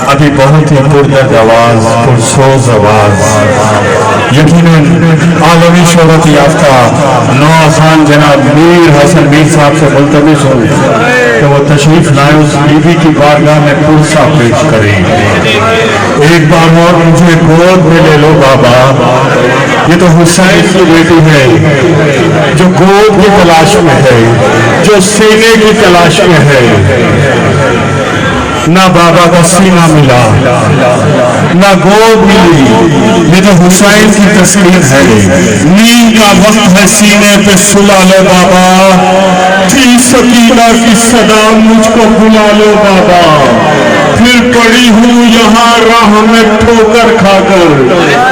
ابھی بہت ہی پردرد آواز پرسوز آواز یقیناً عالمی شہرت یافتہ نواں خان جناب میر حسن میر صاحب سے ملتمس ہوں کہ وہ تشریف لائے اس بیوی کی بارگاہ میں پرسہ پیش کریں۔ ایک بار اور مجھے گود میں لے لو بابا، یہ تو حسین کی بیٹی ہے جو گود کی تلاش میں ہے، جو سینے کی تلاش میں ہے۔ نہ بابا کا سینہ ملا نہ گود ملی، یہ تو حسین کی تصویر ہے۔ نیند کا وقت ہے، سینے پہ سلا لو بابا، تھی سکینہ کی صدا مجھ کو بلا لو بابا، پھر پڑی ہوں یہاں راہ میں ٹھوکر کھا کر،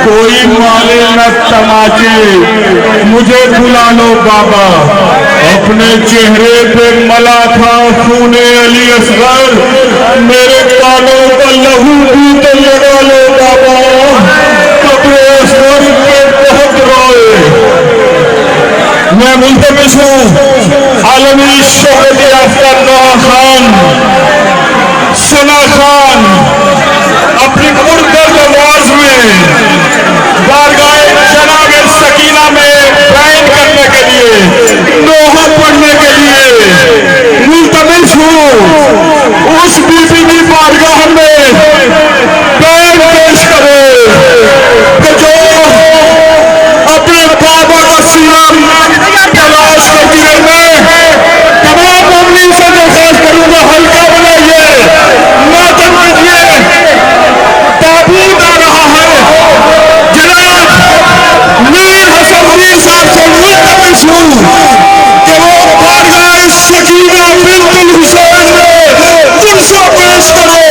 کوئی مالے نہ تماچے مجھے بلا لو بابا، اپنے چہرے پہ ملا تھا خون علی اصغر، میرے کانوں کا لہو بھی تو لگا لو بابا، قبر اصغر پہ بہت روئے۔ میں ملتمس ہوں عالمی شہرت یافتہ نواں خان ثنا خان اپنی پرکرد آواز میں بارگاہ جناب سکینہ میں بیان کرنے کے لیے، نوحہ پڑھنے کے لیے ملتمس ہوں اس بیوی کی بارگاہ میں بیان پیش کرے کہ جو اپنے بابا کا سینہ تلاش کرتی ہے۔ میں تمام مومنین سے درخواست کروں گا ہلکا بنائیے، ماتم کیجیے، تابوت آ رہا ہے۔ جناب میر حسن میر صاحب سے ملتمس ہوں کہ وہ بارگاہ سکینہ بنت الحسین میں پرسہ پیش کرے۔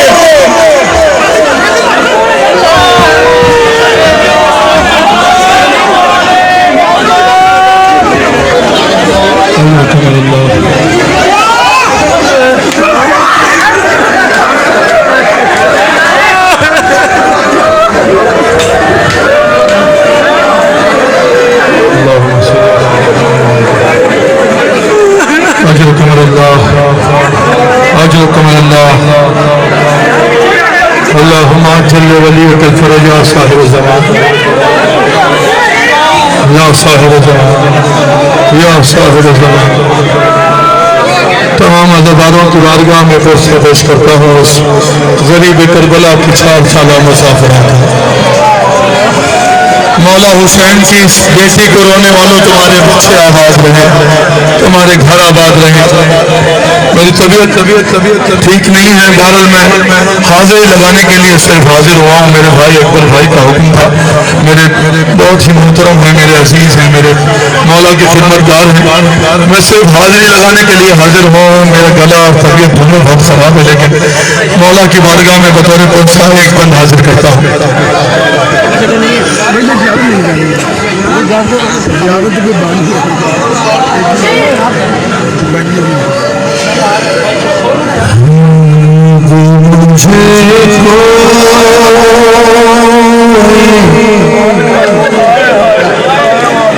اللہم اجل ولیک الفرج یا صاحب الزمان، یا صاحب الزمان، یا صاحب الزمان۔ تمام عزاداروں کی بارگاہ میں پرسہ پیش کرتا ہوں اس غریب کربلا کی 4 سالہ مسافرات۔ مولا حسین کی اس بیٹی کو رونے والوں تمہارے بچے آباد رہے، تمہارے گھر آباد رہے۔ میری طبیعت ٹھیک نہیں ہے، بہرحال میں حاضری لگانے کے لیے صرف حاضر ہوا ہوں۔ میرے بھائی اکبر بھائی کا حکم تھا، میرے بہت ہی محترم ہیں، میرے عزیز ہیں، میرے مولا کے خدمتگار ہیں، میں صرف حاضری لگانے کے لیے حاضر ہوں۔ میرا گلا اور طبیعت دونوں بہت خراب ہے، لیکن مولا کی بارگاہ میں بطور پرسہ ایک بند حاضر کرتا ہوں۔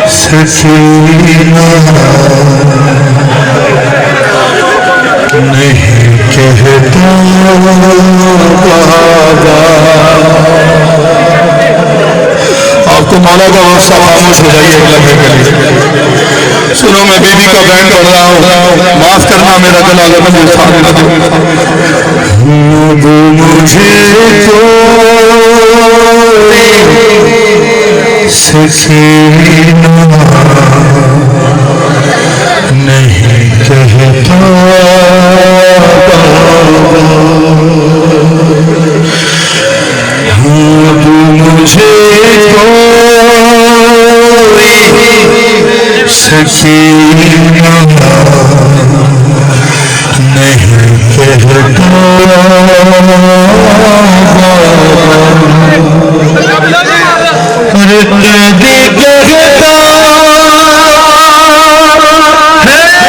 سکینہ نہیں کہتا بابا، آپ کو مولا کا واسطہ خاموش ہو جائیے ایک لمحے کے لیے۔ سنو میں بیوی کا بیان پڑھ رہا ہوں، معاف کرنا میرا گلا لگن اٹھانے نہ دو۔ مجھے سکینہ نہیں کہتا مجھے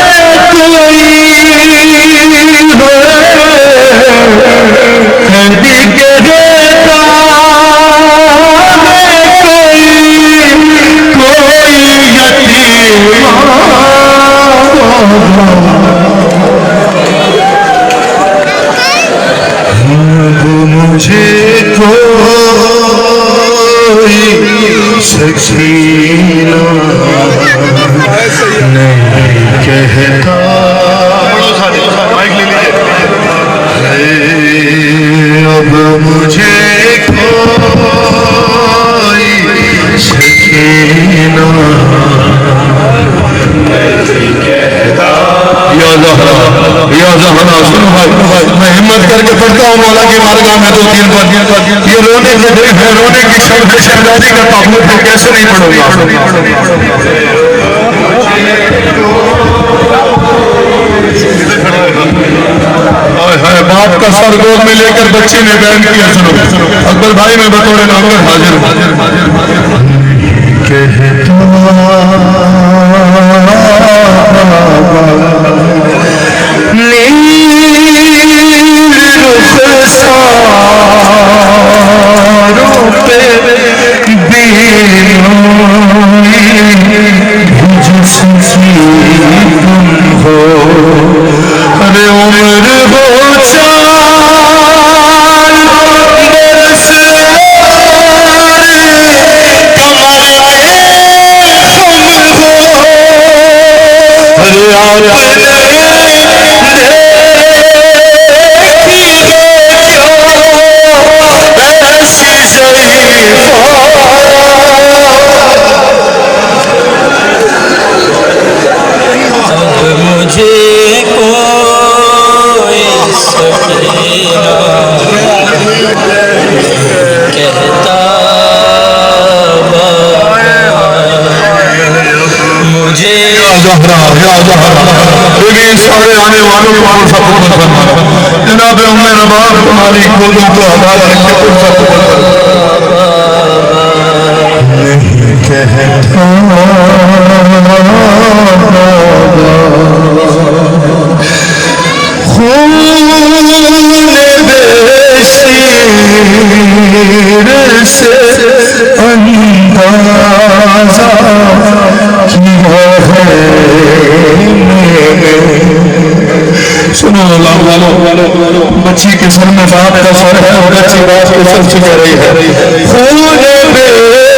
سکینہ نہیں کہتا مجھے کوئی سکینہ نہیں کہتا اب مجھے کوئی سکینہ یا زہرا سنو بھائی میں ہمت کر کے پڑھتا ہوں مولا کی بارگاہ میں دو تین بار یہ رونے کے دن ہے رونے کی شب ہے شہزادی کا تابوت ہے کیسے نہیں پڑھوں گا باپ کا سر گود میں لے کر بچے نے بیان کیا سنو اکبر بھائی میں بطور نامور حاضر سارے آنے والوں کو سب جناب ام رباب تمہاری گودوں کو آباد رکھے تو سب نہیں کہتا خون بے شیر سے اندازہ کیا ہے سنو اللہ بچی کے سر میں باپ کا سر ہے اور بچی باپ کے سر سے کہہ رہی ہے خون بے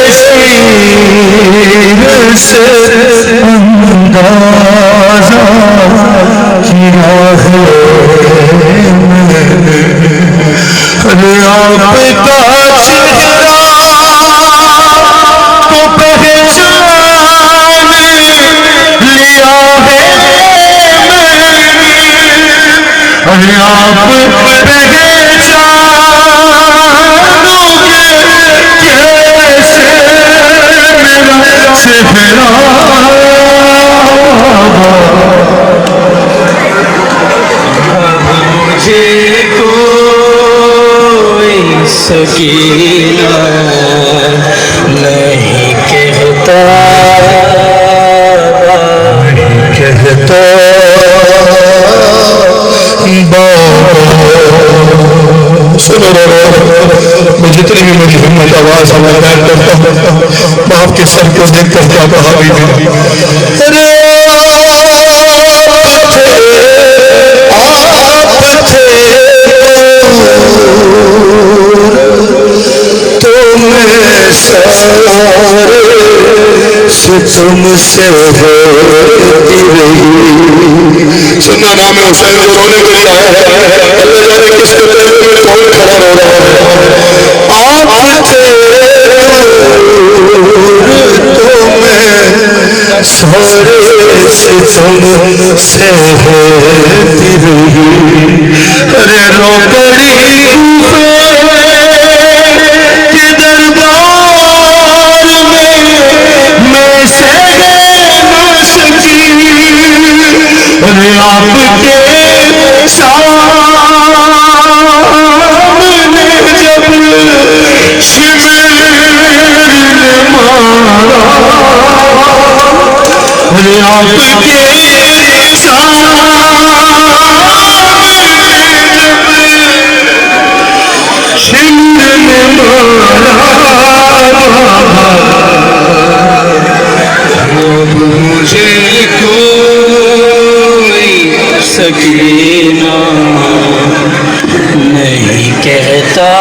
شیر سے اندازہ کیا ہے ارے آپ کا چہرہ تو پہچان لیا ہے ارے آپ پہچانو گے کیسے مجھے کوئی سکینہ نہیں کہتا میں جتنی بھی میری ہمت آواز میں بیان کرتا ہوں باپ کے سر کو دیکھ کر کیا کہا بھی تم سے ہوتی رہی سننا نام حسین جو رونے کے لیے آیا ہے اللہ جانے کس کو دل میں توڑ کھڑا ہو رہا ہے آپ تھے تمہیں سارے سے تم سے ہوتی رہی ارے رو پڑی کے دربار میں سے نہ سکی ارے آپ کے سامنے جب شمر مارا ارے آپ کے سامنے جب شمر مارا مجھے کوئی سکینہ نہیں کہتا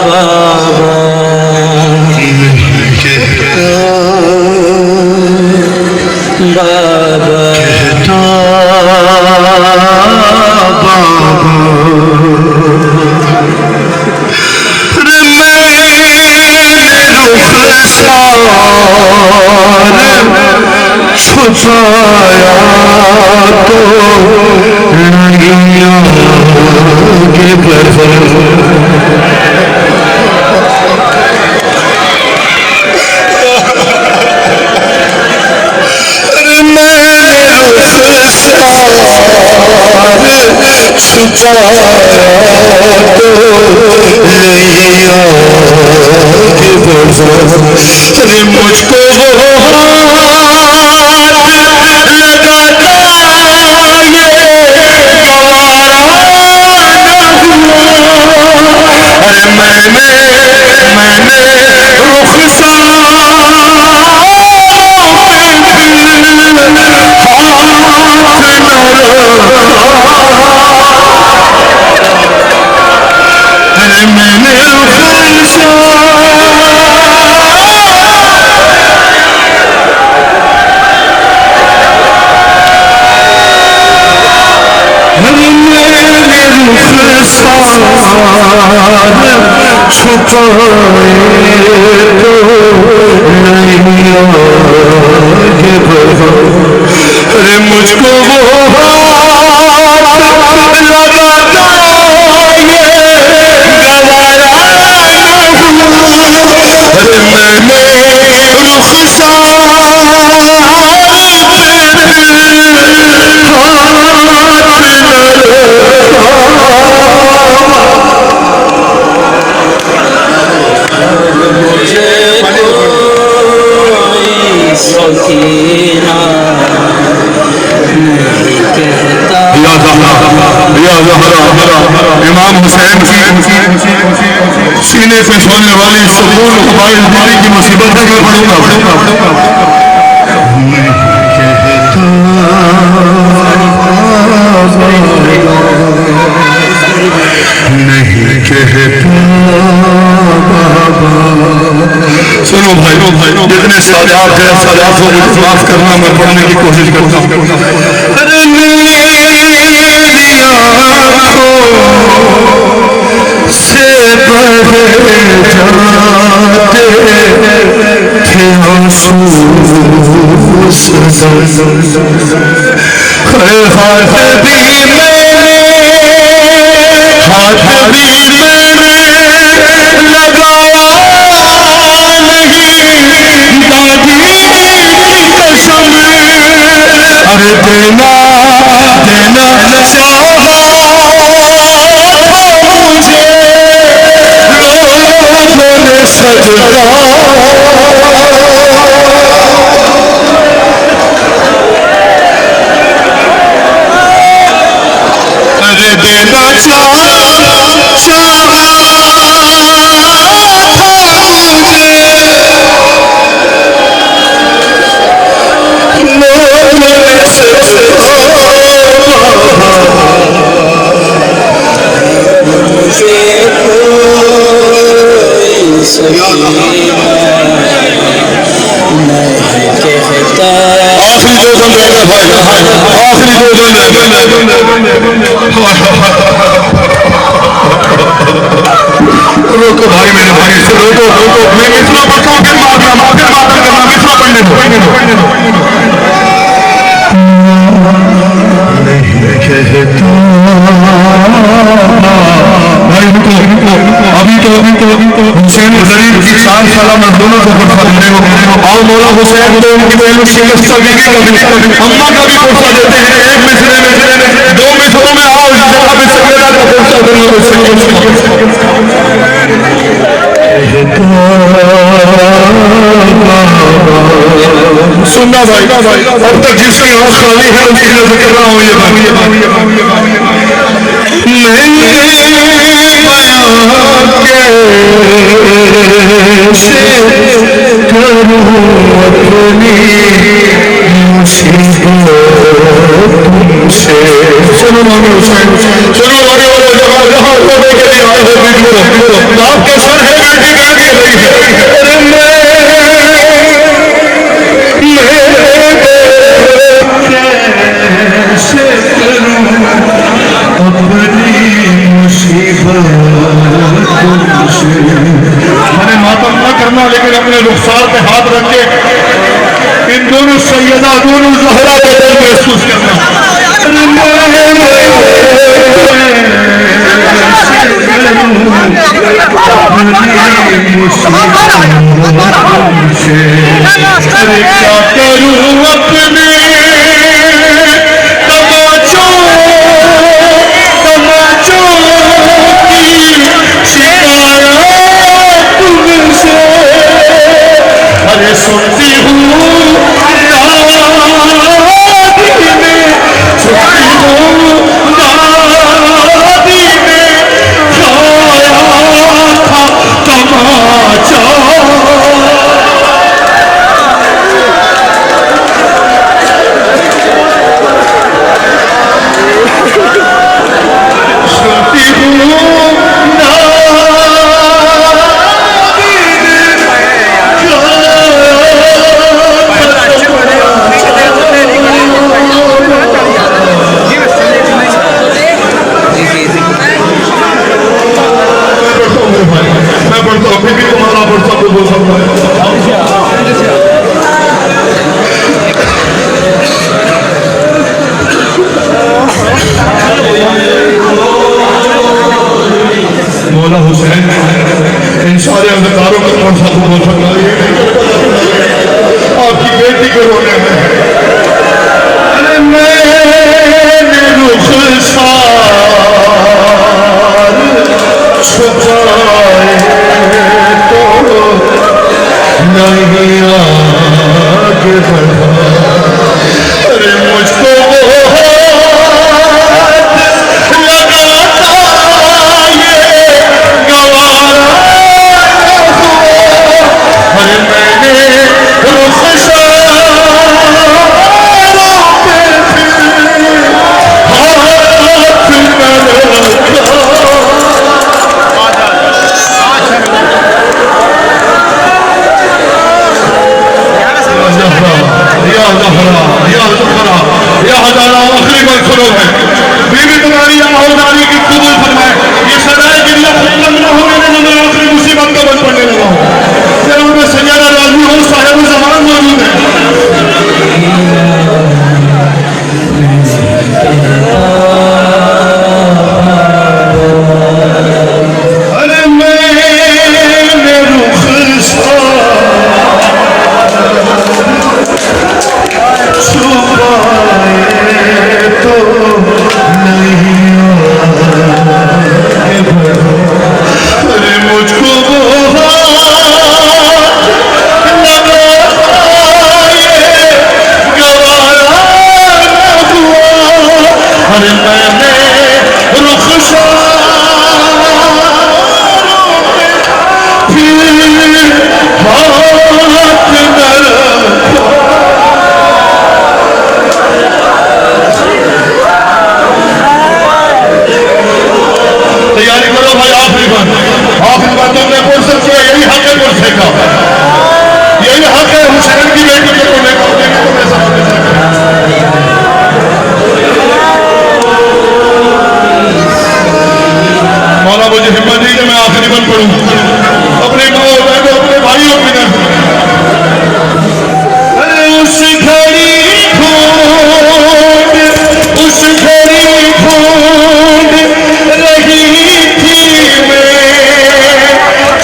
بابا مجھ کو مجھ کو امام حسین کی سینے پہ سونے والی سکون قبائل دلی کی مصیبت ہے کہ پڑھوں گا نہیں کہتا سنو بھائی جتنے سادات ہیں ساداتوں کو معاف کرنا میں پڑھنے کی کوشش کرتا ہوں سے بہے جاتے تھے آنسو ہاتھ بھی لگایا نہیں دادی قسم ارے دینا روکو بھائی میرے بھائی سے روکو میں کتنا بچوں کے معافیا کرنا کتنا پڑھنے دو نہیں کہتا بھائی ابھی تو حسین غریب کی 4 سالہ میں دونوں کو فرصہ دینے کو اور مولا حسین تو ان کی پہلو شکست سبھی کی کبھی اممہ کا بھی فرصہ دیتے ہیں ایک مصرے میں 2 مصروں میں آؤ اس جگہ پہ سکرہ کا فرصہ دینے کو سننا بھائی اب تک جس کی آنکھ خالی ہے اس کی نظر کر رہا ہوں یہ بات لیکن اپنے رخسار پہ ہاتھ رکھ کے ان دونوں سیدہ دونوں زہرا کا دل محسوس کرنا. کیا کروں اپنے سنتی ہوں نادی میں سنتی ہوں نادی میں کھایا تھا تماچا سنتی ہوں مولا حسین ان سارے اداکاروں کا کون سا بول سکتا ہے آپ کی بیٹی کو رونے میں چھپائے تو نہیں آگے بڑھا ارے مجھ کو بیوی تمہاری آہوداری کی قبول فرمائے. یہ سرائے گریہ ختم نہ ہو میرے میں آخری مصیبت کا بند پڑنے لگا ہوں. جناب میں سیدہ راضی ہوں صاحب زمان موجود ہے. ارے میں رخ چھپائے تو نہیں آگے بڑھا ارے مجھ کو ارے میں نے رخساروں پھر ہاتھ نہ رکھا. تیاری کرو بھائی. آخری بات تم نے پڑھ سکتے ہیں. یہی حق ہے پڑھنے کا. یہی حق ہے حسین کی بیٹی کے پڑھنے کا. مولا مجھے ہمت دی کہ میں آخری بند پڑھوں اپنے ماں اور بہنوں اپنے بھائیوں کی طرف. اس گھڑی ڈھونڈ اس گھڑی ڈھونڈ رہی تھی میں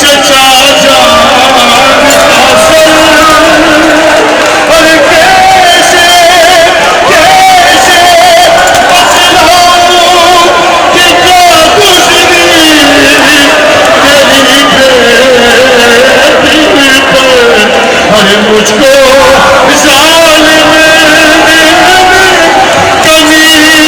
چچا جان حسن. اور کیسے بتلاؤں کہ کیا گزری میری بیٹی پہ. ارے مجھ کو ظالم کمی جو مانگا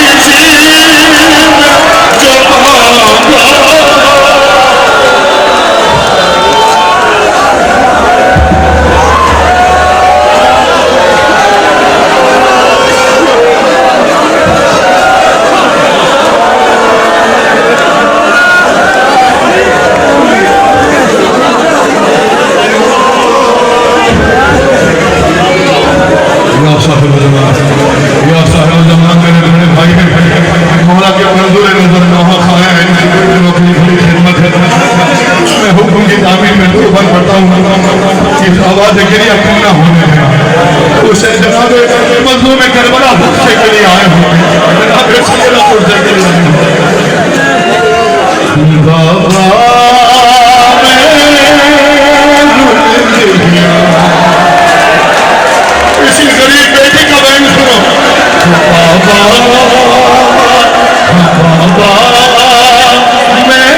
مولا کے منظور نظر نوحہ خواہ ہے. خدمت ہے. میں حکم کی تعمیر میں دو بار پڑھتا ہوں. اس آواز کے لیے اپنا ہونے دینا اسے جناب مظلوم کربلا بخشے کے لیے آئے ہوں جناب سیرہ پرسے کے لیے بابا اسی غریب بیٹی کا بہن سنو بابا میں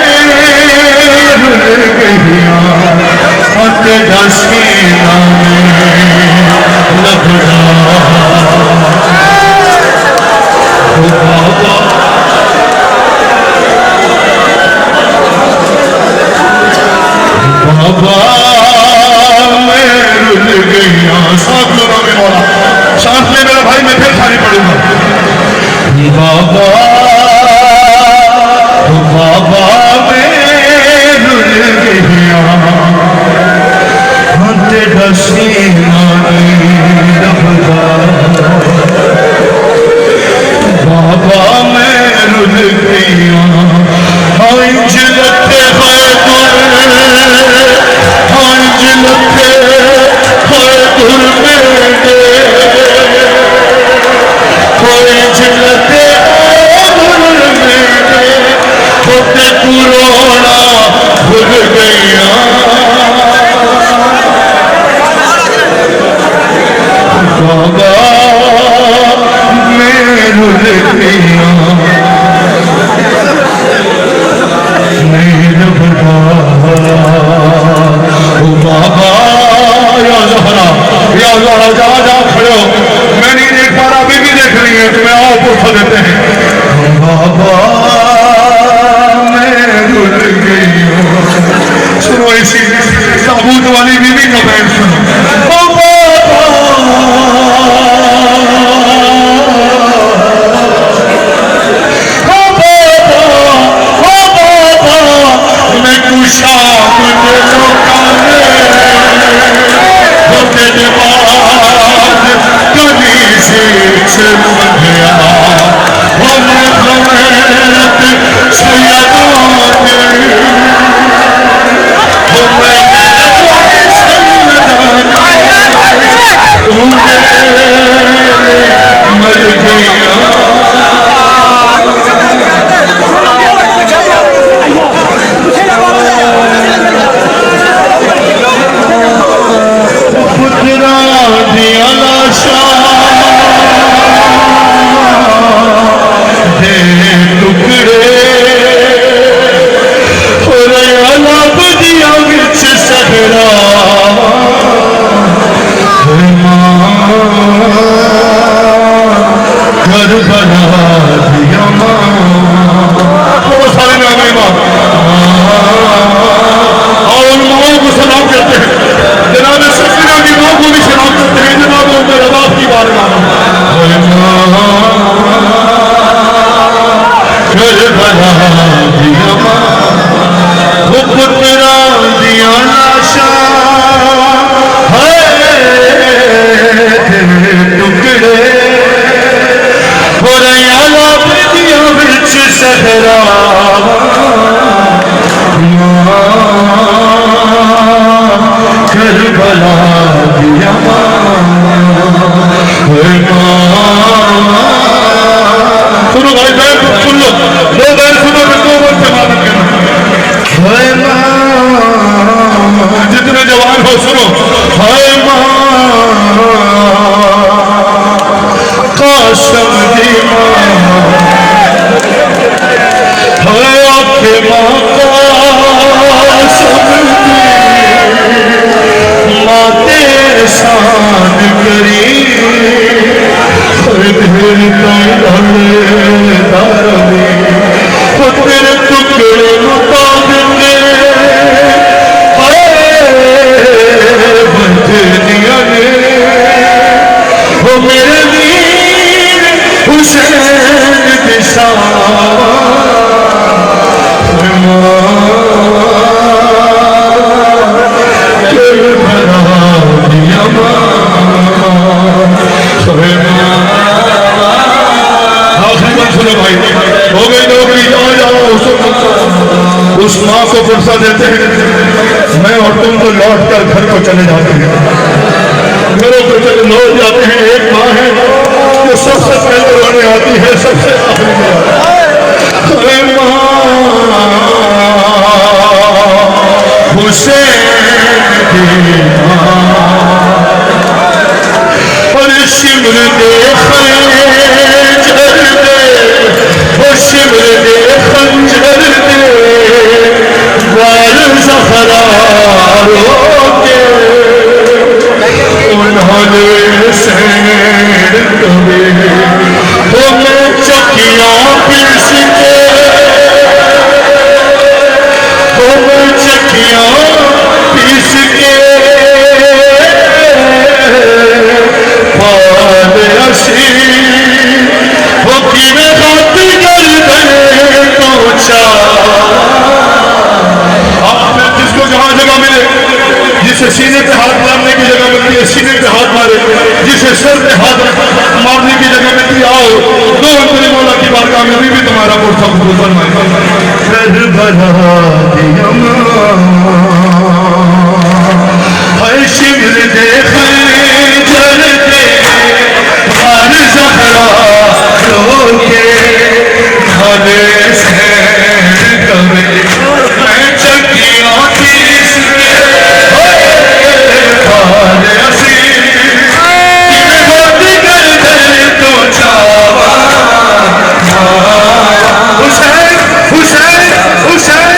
گیا دسینا لبڑا بابا بابا میں رل گیا ساتھ لوگوں میں مولا ساتھ لے میرا بھائی میں پھر کھانی پڑوں گا بابا بابا میں رل گیا دسینا لبڑا بابا میں رل گیا ہنج لکھے ہائے ہنج لکھے ہائے دل میرے ہنج لکھے دل میرے ہوتے کرونا بھول گیا بابا میں رل گیا میرا بڑا بابا یا زہرا جا جا کھڑے ہو میں نہیں دیکھ پا رہا ابھی بھی دیکھ رہی ہے تمہیں آؤ پوچھا دیتے ہیں بابا میں رل گئی سنو اسی تابوت والی بیوی کا بہن سنو بابا میں کشا مجھے لوکانے ہوتے دماغ کبھی سے چل گیا وہ محمد سیدان وہ مر گیا اس ماں کو فرصت دیتے ہیں ہیں اور تم تو لوٹ کر گھر کو چلے جاتے ہیں، گھروں کو چلے لوٹ جاتے ہیں۔ ایک ماں ہے جو سب سے پہلے رونے آتی ہے، سب سے آخری میں آتی ہے۔ اے ماں حسین کی ماں، اور شمر دے خنجر دے، اور شمر دے خنجر دے، وار زہرا روکے انہوں نے سینڈ کبھی تمہیں چکیاں پیس کے، تمہیں چکیاں پیس کے پال اسی وہ کی میں خط گردن پہنچا۔ آپ میں جس کو جہاں جگہ ملے، جسے سینے پہ ہاتھ مارنے کی جگہ ملتی ہے سینے پہ ہاتھ مارے، جسے سر پہ ہاتھ مارنے کی جگہ ملتی ہے آؤ دو انتری مولا کی بارگاہ میں بھی تمہارا مرتبہ قبول فرمائے۔ کربلا دی اماں ہر شمر دے خنجر دے، ہر زہرا روکے کھانے سے کبھی میں چکیاں پیس کے پال اسی کی میں خط گردن تو چاوا۔ حسین حسین حسین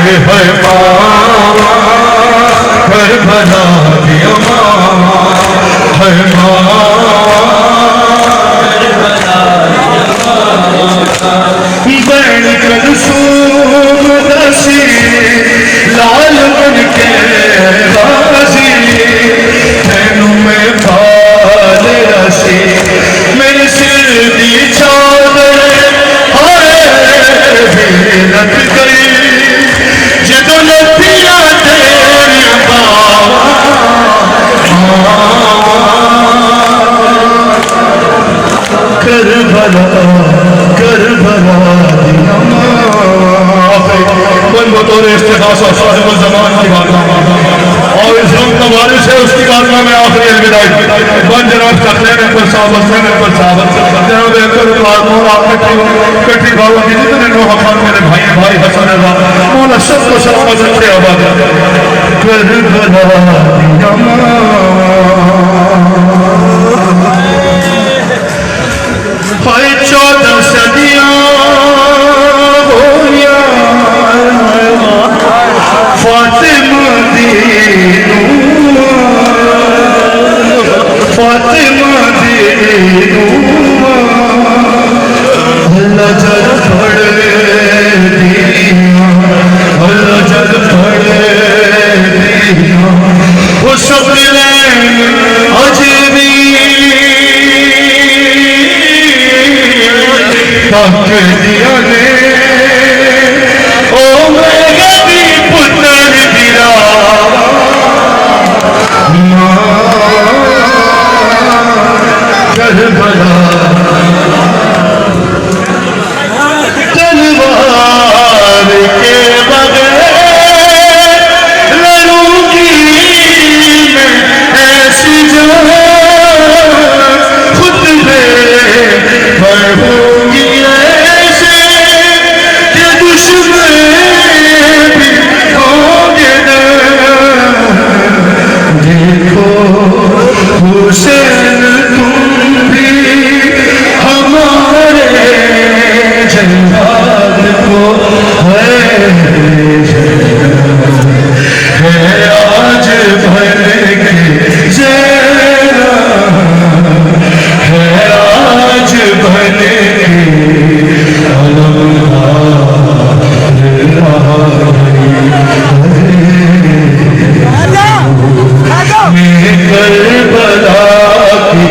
ہے ماں کربلا دی اماں، ہے ماں بین کلثوم دسی لال بن کے غازی، تینوں میں پال اسی میرے سر دی چادر ہائے بھی لٹ گئی، جدوں لٹیاں تیریاں باواں کربلا کربلا دی اماں۔ من بطور استغاثہ صاحب الزمان کی بارگاہ اور اس رنگ کا وارث ہے، اس کی بارگاہ میں آخری الوداعی بن جناب تقلین اکبر صاحب، حسین اکبر صاحب، جناب اکبر مولا آپ کٹھی بابا کی جتنے نوح خان میرے بھائی بھائی حسن اللہ مولا سب کو سلامت رکھے آباد۔ کربلا دی اماں ہائے 14 صدیاں ہویا فاطمہ دی فاطمہ دی اللہ جل پڑھ دیا، اللہ جل پڑھ دیا وہ سب لین عجبی تاک دیا نے او میرا بھی پتر گرا کربلا تلوار کے بغیر لڑوں گی میں ایسی جان خود میں بڑھوں گی ایسے کہ دشمن بھی ہوں گے نا۔ دیکھو حسین تم بھی ہمارے جلال کو ہے آج بھر کے زیرہ ہے آج بھر کے کربلا کی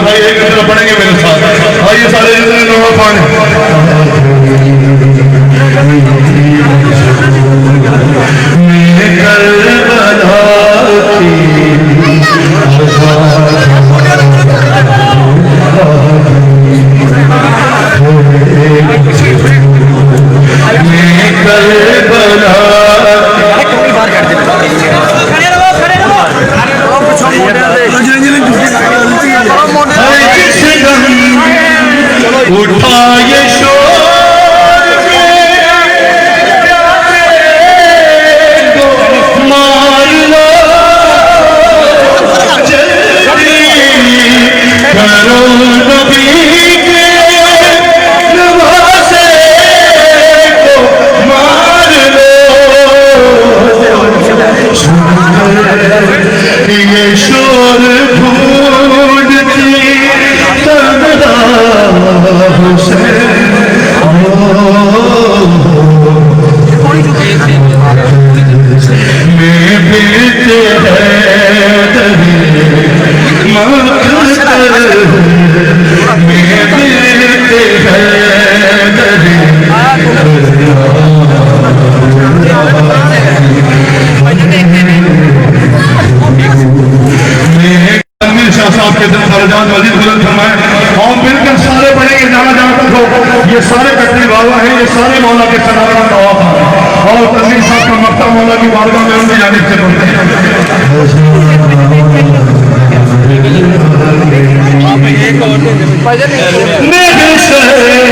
بھائی ایک طرف پڑھیں گے میرے ساتھ، آئیے سارے جتنے نوح خان ہیں۔ کربلا کی کربلا اٹھا یہ شور مار لو جلدی کرو نبی کے نواسے کو مار لو یہ شور ڈھونڈتی تمنا حسین میں بیت حیدری مقتل میں بیت حیدری امیر شاہ صاحب کے دن درجات مزید بلند فرمائیں اور مل کر سارے پڑھیں گے جانا جانا تک ہو یہ سارے کٹری بابا ہیں یہ سارے مولا کے سنارا طواف ہیں اور تنظیم صاحب کا مکتب مولا کی بارگاہ میں ان کی جانب سے پڑھتے ہیں میرے شہر